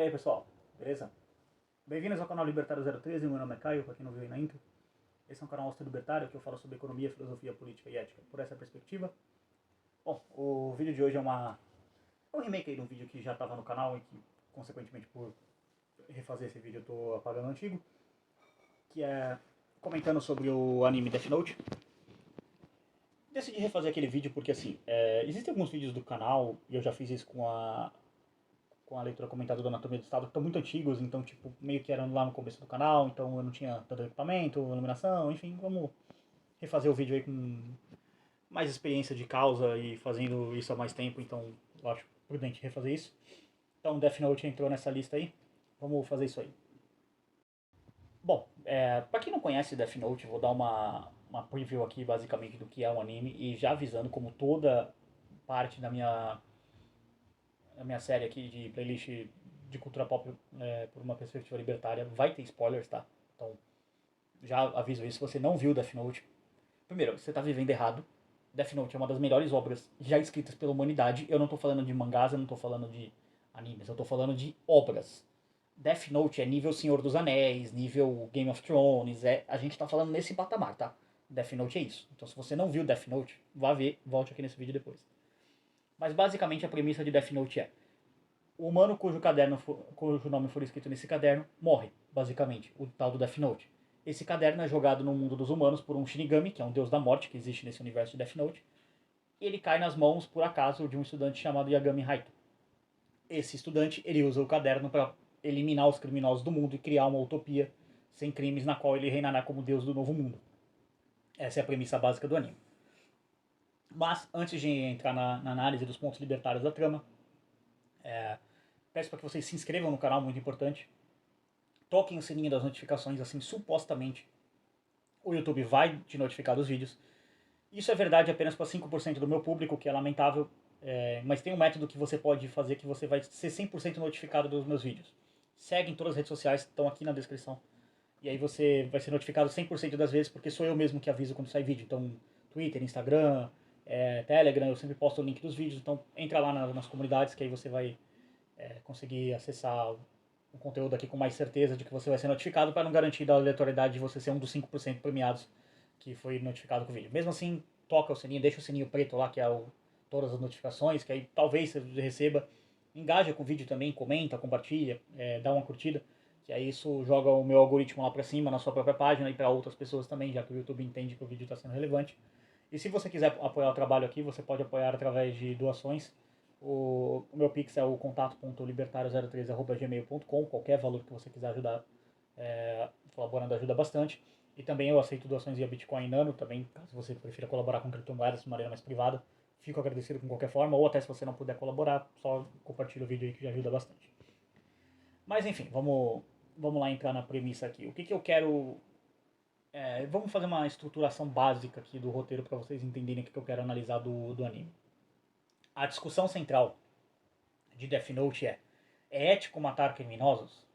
aí pessoal, beleza? Bem-vindos ao canal Libertário 013, meu nome é Caio, pra quem não viu aí na intro. Esse é um canal austro-libertário que eu falo sobre economia, filosofia, política e ética por essa perspectiva. Bom, o vídeo de hoje é um remake aí de um vídeo que já estava no canal e que, consequentemente, por refazer esse vídeo eu tô apagando o antigo, que é comentando sobre o anime Death Note. Decidi refazer aquele vídeo porque, assim, existem alguns vídeos do canal, e eu já fiz isso com a leitura comentada do Anatomia do Estado, que estão muito antigos, então, tipo, meio que eram lá no começo do canal, então eu não tinha tanto equipamento, iluminação, enfim, vamos refazer o vídeo aí com mais experiência de causa e fazendo isso há mais tempo, então eu acho prudente refazer isso. Então, Death Note entrou nessa lista aí, vamos fazer isso aí. Bom, pra quem não conhece Death Note, eu vou dar uma preview aqui, basicamente, do que é um anime, e já avisando como toda parte da minha série aqui de playlist de cultura pop por uma perspectiva libertária vai ter spoilers, tá? Então, já aviso isso. Se você não viu Death Note, primeiro, você tá vivendo errado. Death Note é uma das melhores obras já escritas pela humanidade. Eu não tô falando de mangás, eu não tô falando de animes, eu tô falando de obras. Death Note é nível Senhor dos Anéis, nível Game of Thrones, a gente tá falando nesse patamar, tá? Death Note é isso. Então, se você não viu Death Note, vá ver, volte aqui nesse vídeo depois. Mas basicamente a premissa de Death Note é: o humano cujo nome for escrito nesse caderno morre, basicamente, o tal do Death Note. Esse caderno é jogado no mundo dos humanos por um Shinigami, que é um deus da morte que existe nesse universo de Death Note, e ele cai nas mãos, por acaso, de um estudante chamado Yagami Haito. Esse estudante, ele usa o caderno para eliminar os criminosos do mundo e criar uma utopia sem crimes na qual ele reinará como deus do novo mundo. Essa é a premissa básica do anime. Mas, antes de entrar na análise dos pontos libertários da trama, peço para que vocês se inscrevam no canal, muito importante. Toquem o sininho das notificações, assim, supostamente o YouTube vai te notificar dos vídeos. Isso é verdade apenas para 5% do meu público, que é lamentável, mas tem um método que você pode fazer que você vai ser 100% notificado dos meus vídeos. Segue em todas as redes sociais, estão aqui na descrição. E aí você vai ser notificado 100% das vezes, porque sou eu mesmo que aviso quando sai vídeo. Então, Twitter, Instagram, Telegram, eu sempre posto o link dos vídeos. Então, entra lá nas comunidades, que aí você vai conseguir acessar o conteúdo aqui com mais certeza de que você vai ser notificado, para não garantir a aleatoriedade de você ser um dos 5% premiados que foi notificado com o vídeo. Mesmo assim, toca o sininho, deixa o sininho preto lá, que é todas as notificações, que aí talvez você receba. Engaja com o vídeo também, comenta, compartilha, dá uma curtida, que aí isso joga o meu algoritmo lá pra cima na sua própria página e para outras pessoas também, já que o YouTube entende que o vídeo está sendo relevante. E se você quiser apoiar o trabalho aqui, você pode apoiar através de doações. O meu Pix é o contato.libertario03@gmail.com. Qualquer valor que você quiser ajudar colaborando ajuda bastante. E também eu aceito doações via Bitcoin e Nano, também, caso você prefira colaborar com criptomoedas de maneira mais privada. Fico agradecido com qualquer forma, ou até se você não puder colaborar, só compartilha o vídeo aí que já ajuda bastante. Mas enfim, vamos lá entrar na premissa aqui. O que eu quero... vamos fazer uma estruturação básica aqui do roteiro para vocês entenderem o que eu quero analisar do anime. A discussão central de Death Note é ético matar criminosos?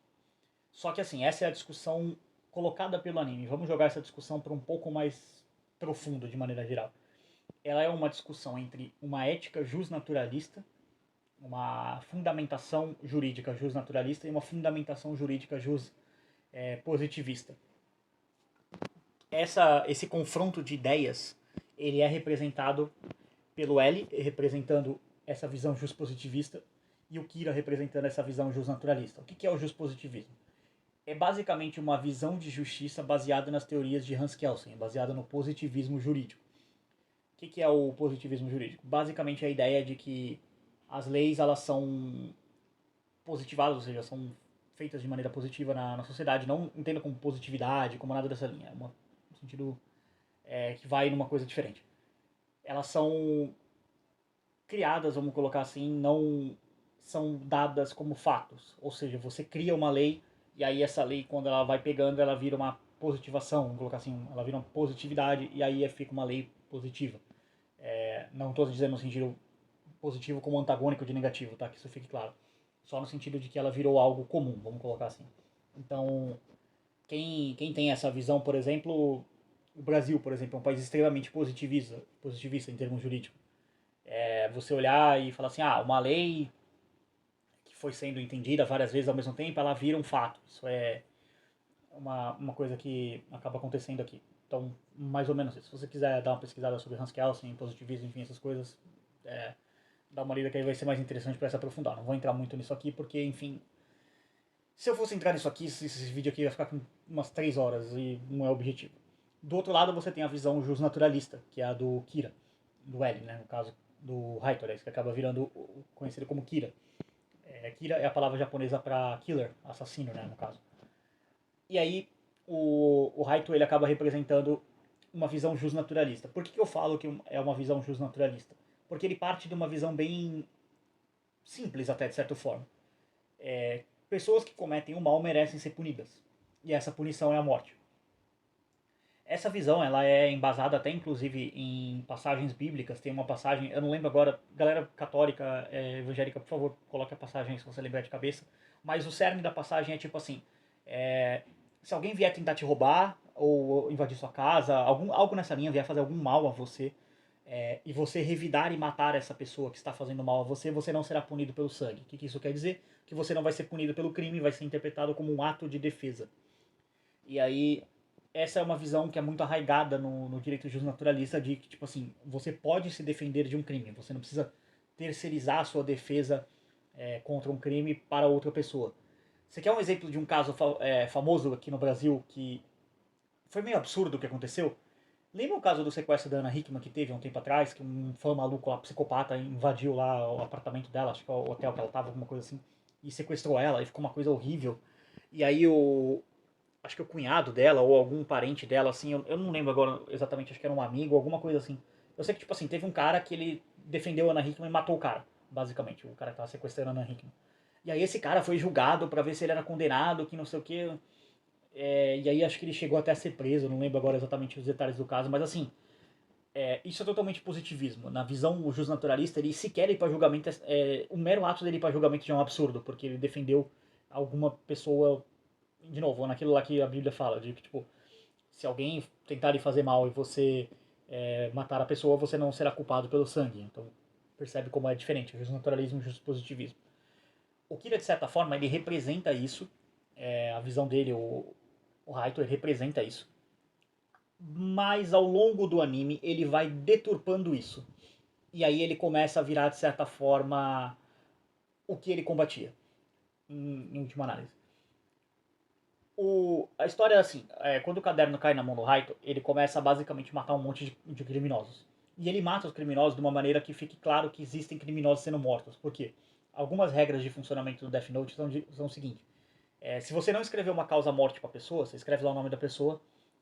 Só que assim, essa é a discussão colocada pelo anime. Vamos jogar essa discussão para um pouco mais profundo, de maneira geral. Ela é uma discussão entre uma ética justnaturalista, uma fundamentação jurídica justnaturalista e uma fundamentação jurídica positivista. Esse confronto de ideias, ele é representado pelo L, representando essa visão justpositivista, e o Kira representando essa visão justnaturalista. O que é o justpositivismo? É basicamente uma visão de justiça baseada nas teorias de Hans Kelsen, baseada no positivismo jurídico. O que é o positivismo jurídico? Basicamente a ideia de que as leis elas são positivadas, ou seja, são feitas de maneira positiva na sociedade. Não entenda como positividade, como nada dessa linha. É um sentido que vai numa coisa diferente. Elas são criadas, vamos colocar assim, não são dadas como fatos. Ou seja, você cria uma lei e aí essa lei, quando ela vai pegando, ela vira uma positivação, vamos colocar assim, ela vira uma positividade e aí fica uma lei positiva. Não estou dizendo no sentido positivo como antagônico de negativo, tá? Que isso fique claro. Só no sentido de que ela virou algo comum, vamos colocar assim. Então, quem tem essa visão, por exemplo, o Brasil, por exemplo, é um país extremamente positivista em termos jurídicos. Você olhar e falar assim, uma lei foi sendo entendida várias vezes ao mesmo tempo, ela vira um fato. Isso é uma coisa que acaba acontecendo aqui. Então, mais ou menos isso. Se você quiser dar uma pesquisada sobre Hans Kelsen, positivismo, enfim, essas coisas, dá uma lida que aí vai ser mais interessante para se aprofundar. Não vou entrar muito nisso aqui, porque, enfim, se eu fosse entrar nisso aqui, esse vídeo aqui vai ficar com umas 3 horas e não é o objetivo. Do outro lado, você tem a visão justnaturalista, que é a do Kira, do L, né, no caso do Raito, que acaba virando conhecido como Kira. Kira é a palavra japonesa para killer, assassino, né, no caso. E aí, o Raito ele acaba representando uma visão justnaturalista. Por que eu falo que é uma visão justnaturalista? Porque ele parte de uma visão bem simples, até de certa forma. Pessoas que cometem o mal merecem ser punidas. E essa punição é a morte. Essa visão ela é embasada até inclusive em passagens bíblicas. Tem uma passagem, eu não lembro agora, galera católica, evangélica, por favor, coloque a passagem se você lembrar de cabeça. Mas o cerne da passagem é tipo assim: se alguém vier tentar te roubar ou invadir sua casa, algo nessa linha, vier fazer algum mal a você, e você revidar e matar essa pessoa que está fazendo mal a você, você não será punido pelo sangue. O que isso quer dizer? Que você não vai ser punido pelo crime, vai ser interpretado como um ato de defesa. E aí, essa é uma visão que é muito arraigada no direito justnaturalista de que, tipo assim, você pode se defender de um crime, você não precisa terceirizar a sua defesa contra um crime para outra pessoa. Você quer um exemplo de um caso famoso aqui no Brasil que foi meio absurdo o que aconteceu? Lembra o caso do sequestro da Ana Hickman que teve há um tempo atrás, que um fã maluco lá, psicopata, invadiu lá o apartamento dela, acho que é o hotel que ela tava, alguma coisa assim, e sequestrou ela, e ficou uma coisa horrível. E aí acho que o cunhado dela, ou algum parente dela, assim, eu não lembro agora exatamente, acho que era um amigo, alguma coisa assim. Eu sei que, tipo assim, teve um cara que ele defendeu a Ana Hickman e matou o cara, basicamente, o cara que tava sequestrando a Ana Hickman. E aí esse cara foi julgado pra ver se ele era condenado, que não sei o que. E aí acho que ele chegou até a ser preso, não lembro agora exatamente os detalhes do caso, mas assim, isso é totalmente positivismo. Na visão justnaturalista, ele sequer ir para julgamento, o mero ato dele ir para julgamento já é um absurdo, porque ele defendeu alguma pessoa, de novo, naquilo lá que a Bíblia fala, de que, tipo, se alguém tentar lhe fazer mal e você matar a pessoa, você não será culpado pelo sangue. Então, percebe como é diferente, o justnaturalismo e o justpositivismo. O Kira, de certa forma, ele representa isso, a visão dele, o Raito, ele representa isso. Mas ao longo do anime ele vai deturpando isso. E aí ele começa a virar, de certa forma, o que ele combatia, em última análise. A história é assim, quando o caderno cai na mão do Raito, ele começa a basicamente matar um monte de criminosos. E ele mata os criminosos de uma maneira que fique claro que existem criminosos sendo mortos. Por quê? Algumas regras de funcionamento do Death Note são o seguinte. Se você não escrever uma causa-morte para a pessoa, você escreve lá o nome da pessoa,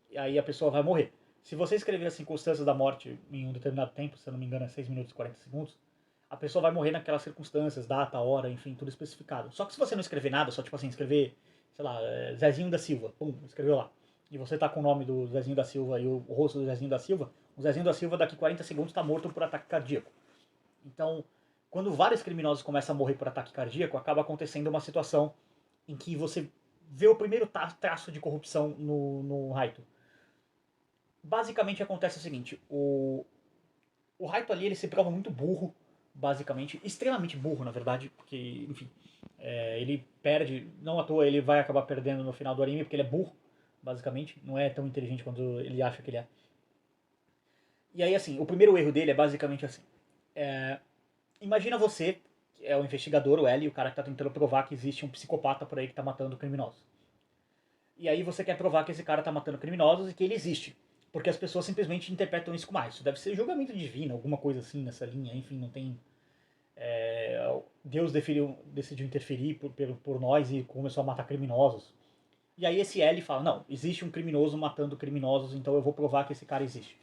e aí a pessoa vai morrer. Se você escrever as circunstâncias da morte em um determinado tempo, se eu não me engano é 6 minutos e 40 segundos, a pessoa vai morrer naquelas circunstâncias, data, hora, enfim, tudo especificado. Só que se você não escrever nada, só tipo assim, escrever, sei lá, Zezinho da Silva, pum, escreveu lá. E você tá com o nome do Zezinho da Silva e o rosto do Zezinho da Silva, o Zezinho da Silva daqui 40 segundos está morto por ataque cardíaco. Então, quando vários criminosos começam a morrer por ataque cardíaco, acaba acontecendo uma situação em que você vê o primeiro traço de corrupção no Raito. Basicamente acontece o seguinte, o Raito ali ele se prova muito burro, basicamente, extremamente burro na verdade, porque, enfim, ele perde, não à toa ele vai acabar perdendo no final do anime, porque ele é burro, basicamente, não é tão inteligente quanto ele acha que ele é. E aí assim, o primeiro erro dele é basicamente assim, imagina você, que é o investigador, o L, o cara que tá tentando provar que existe um psicopata por aí que tá matando criminosos. E aí você quer provar que esse cara tá matando criminosos e que ele existe. Porque as pessoas simplesmente interpretam isso como isso deve ser julgamento divino, alguma coisa assim nessa linha, enfim, não tem. Deus decidiu interferir por nós e começou a matar criminosos. E aí esse L fala, não, existe um criminoso matando criminosos, então eu vou provar que esse cara existe.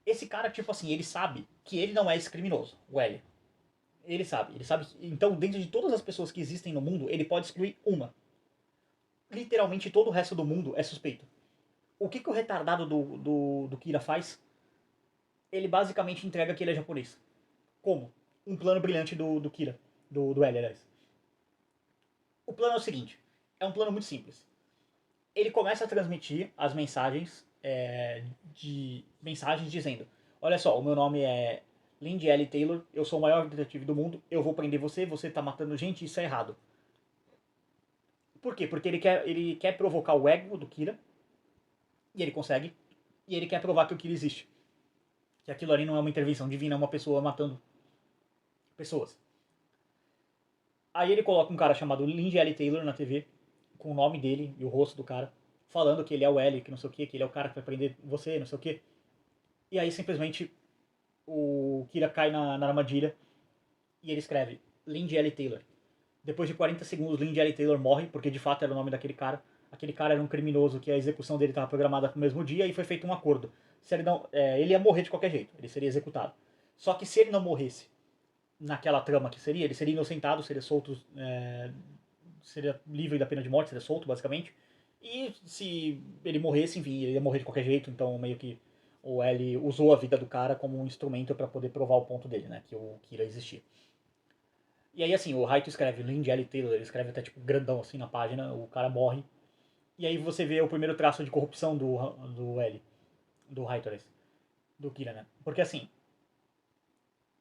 Esse cara, tipo assim, ele sabe que ele não é esse criminoso, o L. Ele sabe. Então, dentro de todas as pessoas que existem no mundo, ele pode excluir uma. Literalmente todo o resto do mundo é suspeito. O que o retardado do Kira faz? Ele basicamente entrega que ele é japonês. Como? Um plano brilhante do Kira. Do L, aliás. O plano é o seguinte. É um plano muito simples. Ele começa a transmitir as mensagens mensagens dizendo: olha só, o meu nome é Lindy L. Taylor, eu sou o maior detetive do mundo, eu vou prender você, você tá matando gente, isso é errado. Por quê? Porque ele quer provocar o ego do Kira, e ele consegue, e ele quer provar que o Kira existe. Que aquilo ali não é uma intervenção divina, é uma pessoa matando pessoas. Aí ele coloca um cara chamado Lindy L. Taylor na TV, com o nome dele e o rosto do cara, falando que ele é o L, que não sei o que ele é o cara que vai prender você, não sei o que. E aí simplesmente o Kira cai na armadilha e ele escreve Lindy L. Taylor. Depois de 40 segundos, Lindy L. Taylor morre, porque de fato era o nome daquele cara. Aquele cara era um criminoso que a execução dele estava programada para o mesmo dia e foi feito um acordo. Se ele, não, ele ia morrer de qualquer jeito, ele seria executado. Só que se ele não morresse naquela trama que seria, ele seria inocentado, seria solto, seria livre da pena de morte, seria solto basicamente. E se ele morresse, enfim, ele ia morrer de qualquer jeito, então meio que o L usou a vida do cara como um instrumento para poder provar o ponto dele, né, que o Kira existia. E aí, assim, o Raito escreve Lindy L. Taylor, ele escreve até, tipo, grandão, assim, na página, o cara morre. E aí você vê o primeiro traço de corrupção do L, do Raito, do Kira, né? Porque, assim,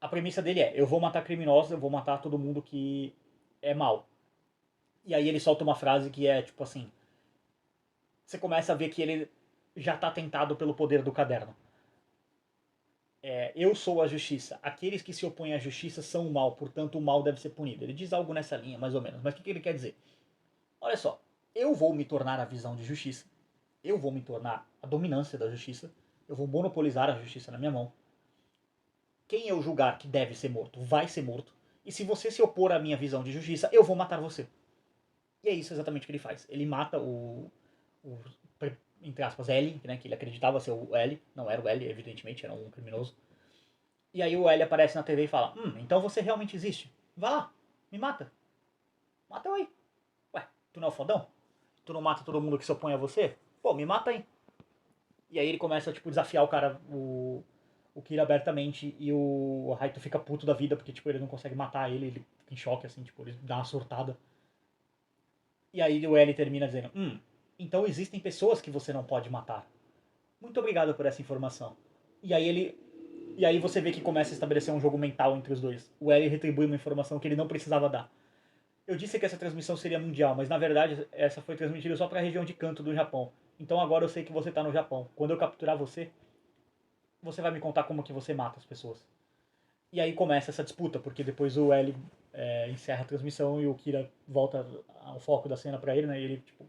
a premissa dele é, eu vou matar criminosos, eu vou matar todo mundo que é mal. E aí ele solta uma frase que é, tipo assim, você começa a ver que ele já tá tentado pelo poder do caderno. Eu sou a justiça. Aqueles que se opõem à justiça são o mal, portanto o mal deve ser punido. Ele diz algo nessa linha, mais ou menos. Mas o que ele quer dizer? Olha só, eu vou me tornar a visão de justiça, eu vou me tornar a dominância da justiça, eu vou monopolizar a justiça na minha mão. Quem eu julgar que deve ser morto, vai ser morto. E se você se opor à minha visão de justiça, eu vou matar você. E é isso exatamente que ele faz. Ele mata o entre aspas, L, né, que ele acreditava ser o L, não era o L, evidentemente, era um criminoso. E aí o L aparece na TV e fala, então você realmente existe. Vá lá, me mata. Mata eu aí. Ué, tu não é o fodão? Tu não mata todo mundo que se opõe a você? Pô, me mata aí. E aí ele começa, tipo, desafiar o cara, o Kira abertamente, e o Raito fica puto da vida, porque, tipo, ele não consegue matar ele, ele fica em choque, assim, tipo, ele dá uma surtada. E aí o L termina dizendo, então existem pessoas que você não pode matar. Muito obrigado por essa informação. E aí ele. E aí você vê que começa a estabelecer um jogo mental entre os dois. O L retribui uma informação que ele não precisava dar. Eu disse que essa transmissão seria mundial, mas na verdade essa foi transmitida só para a região de Kanto do Japão. Então agora eu sei que você está no Japão. Quando eu capturar você, você vai me contar como que você mata as pessoas. E aí começa essa disputa, porque depois o L encerra a transmissão e o Kira volta ao foco da cena pra ele, né? E ele, tipo,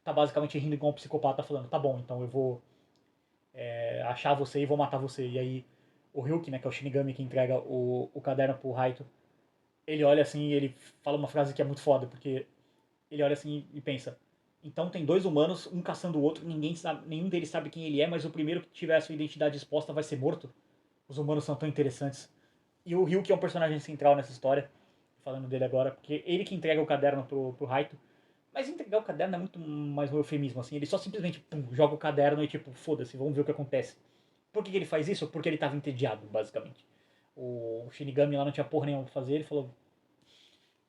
tá basicamente rindo igual um psicopata, falando, tá bom, então eu vou achar você e vou matar você. E aí o Ryuki, né, que é o Shinigami que entrega o caderno pro Raito, ele olha assim e ele fala uma frase que é muito foda, porque ele olha assim e pensa, então tem dois humanos, um caçando o outro, ninguém sabe, nenhum deles sabe quem ele é, mas o primeiro que tiver a sua identidade exposta vai ser morto. Os humanos são tão interessantes. E o Ryuki é um personagem central nessa história, falando dele agora, porque ele que entrega o caderno pro Raito. Mas entregar o caderno é muito mais um eufemismo, assim. Ele só simplesmente joga o caderno e tipo, foda-se, vamos ver o que acontece. Por que ele faz isso? Porque ele tava entediado, basicamente. O Shinigami lá não tinha porra nenhuma pra fazer, ele falou,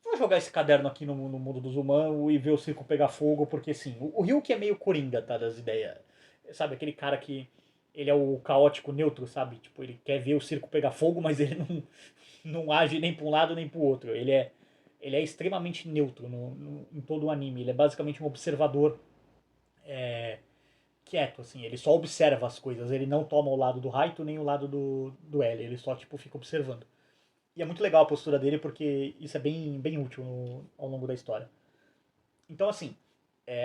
vou jogar esse caderno aqui no mundo dos humanos e ver o circo pegar fogo, porque assim, o Ryuki é meio coringa, tá, das ideias. Sabe, aquele cara que ele é o caótico neutro, sabe? Tipo, ele quer ver o circo pegar fogo, mas ele não age nem pra um lado nem pro outro. Ele é extremamente neutro em todo o anime. Ele é basicamente um observador quieto, assim. Ele só observa as coisas. Ele não toma o lado do Raito nem o lado do L. Ele só, tipo, fica observando. E é muito legal a postura dele porque isso é bem, bem útil ao longo da história. Então, assim,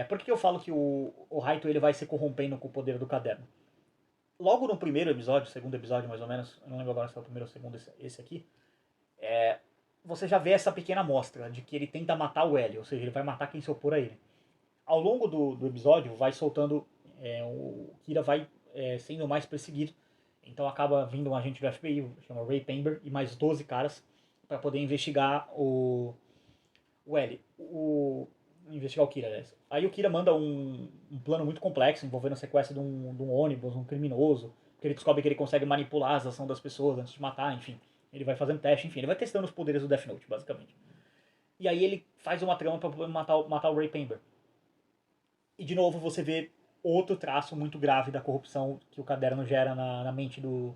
por que eu falo que o Raito ele vai se corrompendo com o poder do caderno? Logo no primeiro episódio, segundo episódio mais ou menos, eu não lembro agora se é o primeiro ou o segundo, esse aqui, você já vê essa pequena amostra de que ele tenta matar o L, ou seja, ele vai matar quem se opor a ele. Ao longo do episódio, vai soltando, o Kira vai sendo mais perseguido, então acaba vindo um agente do FBI, chama Ray Pember, e mais 12 caras para poder investigar o L. Investigar o Kira, aliás. Aí o Kira manda um plano muito complexo envolvendo a sequência de um ônibus, um criminoso, porque ele descobre que ele consegue manipular a ação das pessoas antes de matar, enfim. Ele vai fazendo teste, enfim, ele vai testando os poderes do Death Note, basicamente. E aí ele faz uma trama pra matar o Ray Pember. E de novo você vê outro traço muito grave da corrupção que o caderno gera na mente do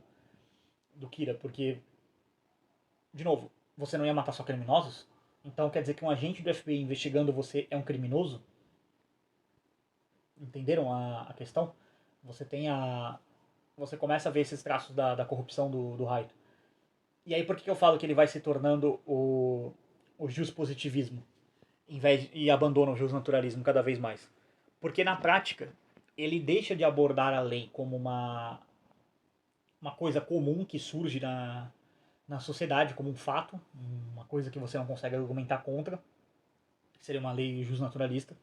Kira, porque de novo, você não ia matar só criminosos? Então quer dizer que um agente do FBI investigando você é um criminoso? Entenderam a questão? Você tem a. Você começa a ver esses traços da corrupção do Raito. E aí por que eu falo que ele vai se tornando o positivismo em vez e abandona o naturalismo cada vez mais? Porque na prática, ele deixa de abordar a lei como uma coisa comum que surge na sociedade, como um fato, uma coisa que você não consegue argumentar contra, que seria uma lei justnaturalista.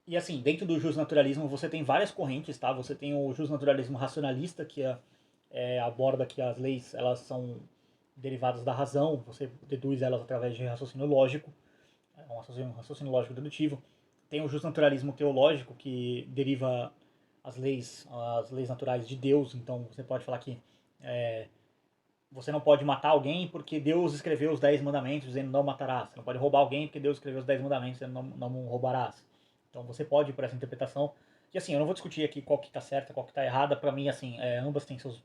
E assim, dentro do justnaturalismo você tem várias correntes, tá? Você tem o justnaturalismo racionalista, que aborda que as leis elas são derivadas da razão, você deduz elas através de raciocínio lógico, um raciocínio lógico dedutivo. Tem o justnaturalismo teológico, que deriva as leis naturais de Deus, então você pode falar que é, você não pode matar alguém porque Deus escreveu os 10 mandamentos dizendo não matarás. Você não pode roubar alguém porque Deus escreveu os 10 mandamentos dizendo não roubarás. Então você pode ir por essa interpretação. E assim, eu não vou discutir aqui qual que está certa, qual que está errada. Para mim, assim, ambas têm seus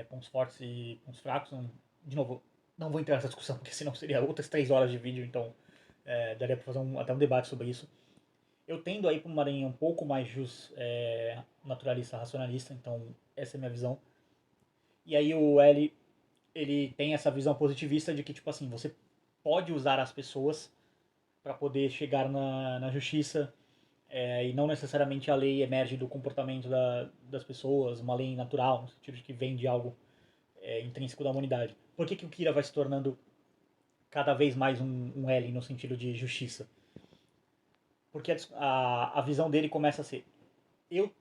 pontos fortes e pontos fracos. De novo, não vou entrar nessa discussão porque senão seria outras 3 horas de vídeo. Então daria para fazer até um debate sobre isso. Eu tendo aí para uma linha um pouco mais naturalista, racionalista. Então essa é a minha visão. E aí o L ele tem essa visão positivista de que, tipo assim, você pode usar as pessoas para poder chegar na justiça e não necessariamente a lei emerge do comportamento das pessoas, uma lei natural, no sentido de que vem de algo intrínseco da humanidade. Por que o Kira vai se tornando cada vez mais um L no sentido de justiça? Porque a visão dele começa a ser,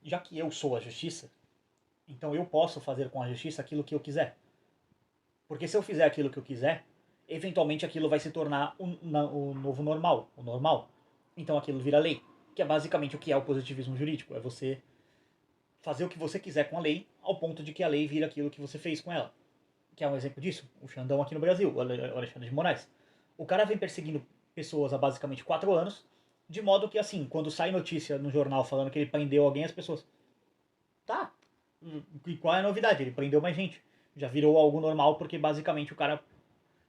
já que eu sou a justiça, então eu posso fazer com a justiça aquilo que eu quiser. Porque se eu fizer aquilo que eu quiser, eventualmente aquilo vai se tornar o novo normal, o normal. Então aquilo vira lei, que é basicamente o que é o positivismo jurídico, é você fazer o que você quiser com a lei, ao ponto de que a lei vira aquilo que você fez com ela. Que é um exemplo disso, o Xandão aqui no Brasil, o Alexandre de Moraes. O cara vem perseguindo pessoas há basicamente 4 anos, de modo que assim, quando sai notícia no jornal falando que ele prendeu alguém, as pessoas, tá, e qual é a novidade? Ele prendeu mais gente. Já virou algo normal porque basicamente o cara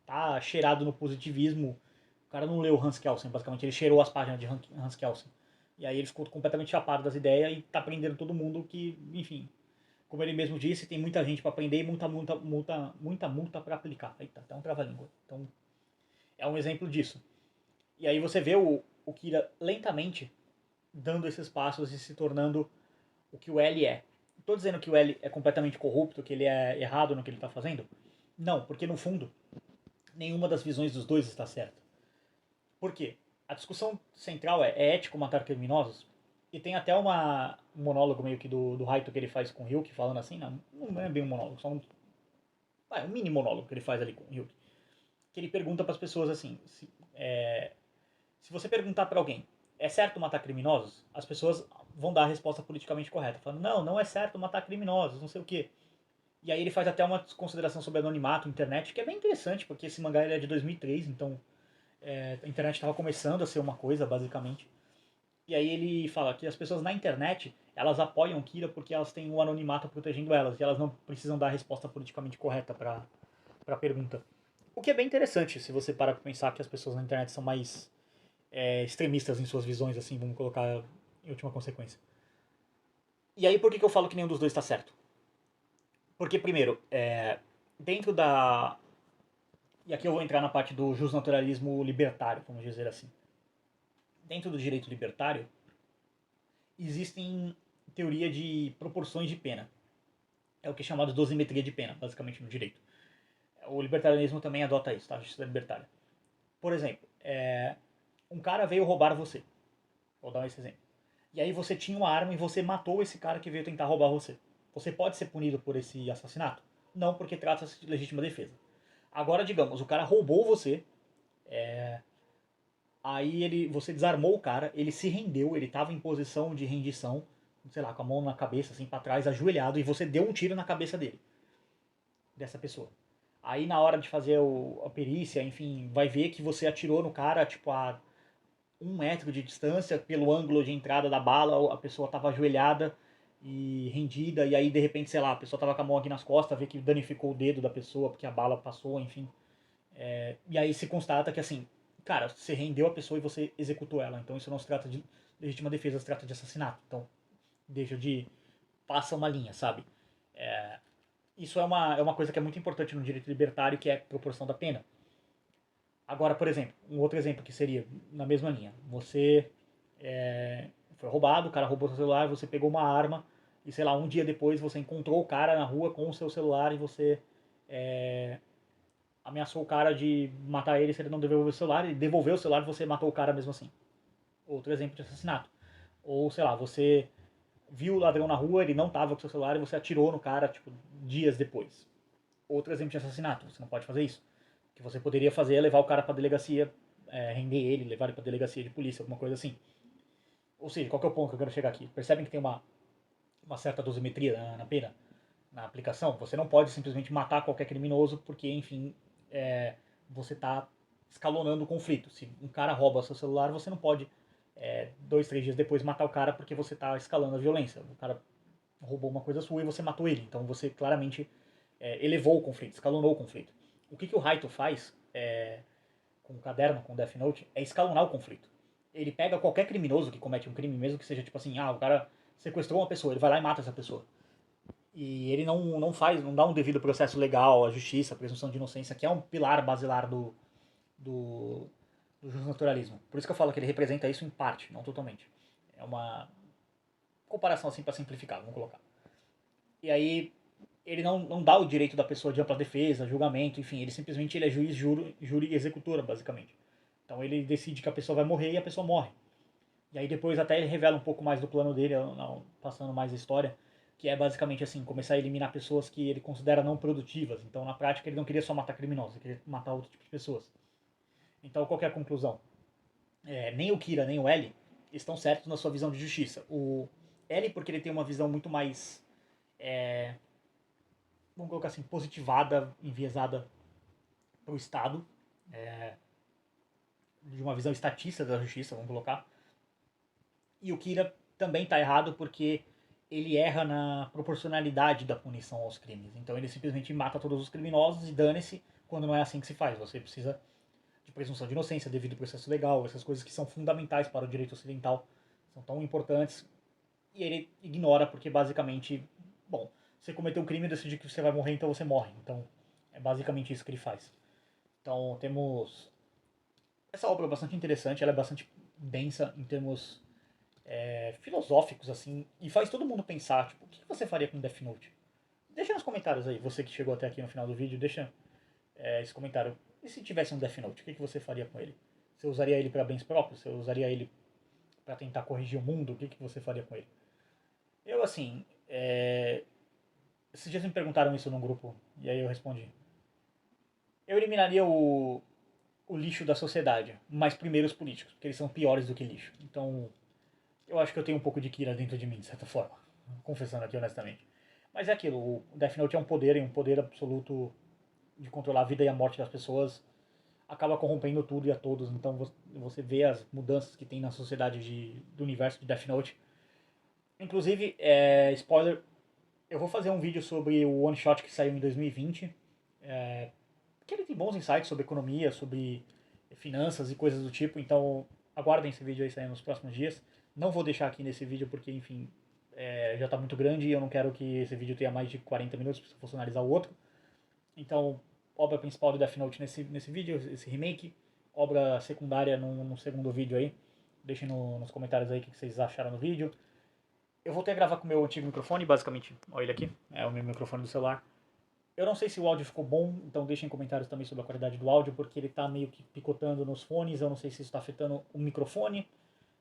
tá cheirado no positivismo. O cara não leu Hans Kelsen, basicamente ele cheirou as páginas de Hans Kelsen. E aí ele ficou completamente chapado das ideias e tá prendendo todo mundo que, enfim, como ele mesmo disse, tem muita gente para prender e muita multa para aplicar. Eita, tá um trava-língua. Então, é um exemplo disso. E aí você vê o Kira lentamente dando esses passos e se tornando o que o L é. Estou dizendo que o L é completamente corrupto, que ele é errado no que ele está fazendo? Não, porque no fundo, nenhuma das visões dos dois está certa. Por quê? A discussão central é ético matar criminosos? E tem até um monólogo meio que do Raito que ele faz com o Ryuki, falando assim, não é bem um monólogo, só um mini monólogo que ele faz ali com o Ryuki. Que ele pergunta para as pessoas assim, se você perguntar para alguém, é certo matar criminosos? As pessoas vão dar a resposta politicamente correta, falando, não é certo matar criminosos, não sei o quê. E aí ele faz até uma consideração sobre anonimato, internet, que é bem interessante, porque esse mangá ele é de 2003, então a internet estava começando a ser uma coisa, basicamente. E aí ele fala que as pessoas na internet, elas apoiam Kira porque elas têm o anonimato protegendo elas, e elas não precisam dar a resposta politicamente correta para a pergunta. O que é bem interessante, se você para pra pensar que as pessoas na internet são mais extremistas em suas visões, assim, vamos colocar em última consequência. E aí por que eu falo que nenhum dos dois está certo? Porque, primeiro, dentro da... E aqui eu vou entrar na parte do justnaturalismo libertário, vamos dizer assim. Dentro do direito libertário, existem teoria de proporções de pena. É o que é chamado de dosimetria de pena, basicamente, no direito. O libertarianismo também adota isso, tá? A justiça libertária. Por exemplo, um cara veio roubar você. Vou dar esse exemplo. E aí você tinha uma arma e você matou esse cara que veio tentar roubar você. Você pode ser punido por esse assassinato? Não, porque trata-se de legítima defesa. Agora, digamos, o cara roubou você, aí você desarmou o cara, ele se rendeu, ele estava em posição de rendição, sei lá, com a mão na cabeça, assim, pra trás, ajoelhado, e você deu um tiro na cabeça dele, dessa pessoa. Aí na hora de fazer a perícia, enfim, vai ver que você atirou no cara, tipo, a 1 metro de distância, pelo ângulo de entrada da bala, a pessoa estava ajoelhada, e rendida, e aí de repente, sei lá, a pessoa tava com a mão aqui nas costas, vê que danificou o dedo da pessoa porque a bala passou, enfim. E aí se constata que assim, cara, você rendeu a pessoa e você executou ela, então isso não se trata de legítima defesa, se trata de assassinato. Então, deixa de. Passa uma linha, sabe? Isso é uma coisa que é muito importante no direito libertário, que é a proporção da pena. Agora, por exemplo, um outro exemplo que seria na mesma linha. Você foi roubado, o cara roubou seu celular, você pegou uma arma e, sei lá, um dia depois você encontrou o cara na rua com o seu celular e você ameaçou o cara de matar ele se ele não devolver o celular, e devolveu o celular e você matou o cara mesmo assim. Outro exemplo de assassinato. Ou, sei lá, você viu o ladrão na rua, ele não tava com seu celular e você atirou no cara, tipo, dias depois. Outro exemplo de assassinato, você não pode fazer isso. O que você poderia fazer é levar o cara pra delegacia, render ele, levar ele pra delegacia de polícia, alguma coisa assim. Ou seja, qual que é o ponto que eu quero chegar aqui? Percebem que tem uma certa dosimetria na pena, na aplicação? Você não pode simplesmente matar qualquer criminoso porque, enfim, você está escalonando o conflito. Se um cara rouba seu celular, você não pode, 2, 3 dias depois, matar o cara porque você está escalando a violência. O cara roubou uma coisa sua e você matou ele. Então você claramente elevou o conflito, escalonou o conflito. O que o Raito faz com o caderno, com o Death Note, é escalonar o conflito. Ele pega qualquer criminoso que comete um crime, mesmo que seja tipo assim, o cara sequestrou uma pessoa, ele vai lá e mata essa pessoa. E ele não dá um devido processo legal, a justiça, a presunção de inocência, que é um pilar basilar do, do justnaturalismo. Por isso que eu falo que ele representa isso em parte, não totalmente. É uma comparação assim para simplificar, vamos colocar. E aí ele não dá o direito da pessoa de ampla defesa, julgamento, enfim, ele simplesmente ele é juiz, júri e executora, basicamente. Então ele decide que a pessoa vai morrer e a pessoa morre. E aí depois até ele revela um pouco mais do plano dele, passando mais a história, que é basicamente assim, começar a eliminar pessoas que ele considera não produtivas. Então na prática ele não queria só matar criminosos, ele queria matar outro tipo de pessoas. Então qual que é a conclusão? Nem o Kira nem o L estão certos na sua visão de justiça. O L porque ele tem uma visão muito mais, vamos colocar assim, positivada, enviesada para o Estado, de uma visão estatista da justiça, vamos colocar. E o Kira também está errado porque ele erra na proporcionalidade da punição aos crimes. Então ele simplesmente mata todos os criminosos e dane-se quando não é assim que se faz. Você precisa de presunção de inocência, devido ao processo legal, essas coisas que são fundamentais para o direito ocidental, são tão importantes. E ele ignora porque basicamente, bom, você cometeu um crime e decide que você vai morrer, então você morre. Então é basicamente isso que ele faz. Então temos essa obra é bastante interessante, ela é bastante densa em termos filosóficos, assim, e faz todo mundo pensar, tipo, o que você faria com Death Note? Deixa nos comentários aí, você que chegou até aqui no final do vídeo, deixa esse comentário. E se tivesse um Death Note, o que você faria com ele? Você usaria ele para bens próprios? Você usaria ele para tentar corrigir o mundo? O que você faria com ele? Eu, assim, esses dias me perguntaram isso num grupo, e aí eu respondi. Eu eliminaria o lixo da sociedade, mas primeiro os políticos, porque eles são piores do que lixo. Então, eu acho que eu tenho um pouco de Kira dentro de mim, de certa forma. Confessando aqui honestamente. Mas é aquilo, o Death Note é um poder, e um poder absoluto de controlar a vida e a morte das pessoas. Acaba corrompendo tudo e a todos. Então você vê as mudanças que tem na sociedade do universo de Death Note. Inclusive, spoiler, eu vou fazer um vídeo sobre o One Shot que saiu em 2020. Que ele tem bons insights sobre economia, sobre finanças e coisas do tipo. Então aguardem esse vídeo aí sair nos próximos dias. Não vou deixar aqui nesse vídeo porque, enfim, já está muito grande e eu não quero que esse vídeo tenha mais de 40 minutos para você analisar o outro. Então, obra principal do Death Note nesse vídeo, esse remake. Obra secundária no segundo vídeo aí. Deixem nos comentários aí o que vocês acharam do vídeo. Eu voltei a gravar com o meu antigo microfone, basicamente. Olha ele aqui, é o meu microfone do celular. Eu não sei se o áudio ficou bom, então deixem comentários também sobre a qualidade do áudio, porque ele tá meio que picotando nos fones, eu não sei se isso está afetando o microfone.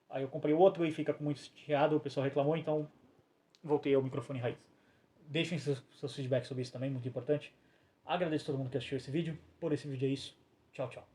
Aí eu comprei outro e fica com muito chiado, o pessoal reclamou, então voltei ao microfone raiz. Deixem seus feedbacks sobre isso também, muito importante. Agradeço a todo mundo que assistiu esse vídeo. Por esse vídeo é isso. Tchau, tchau.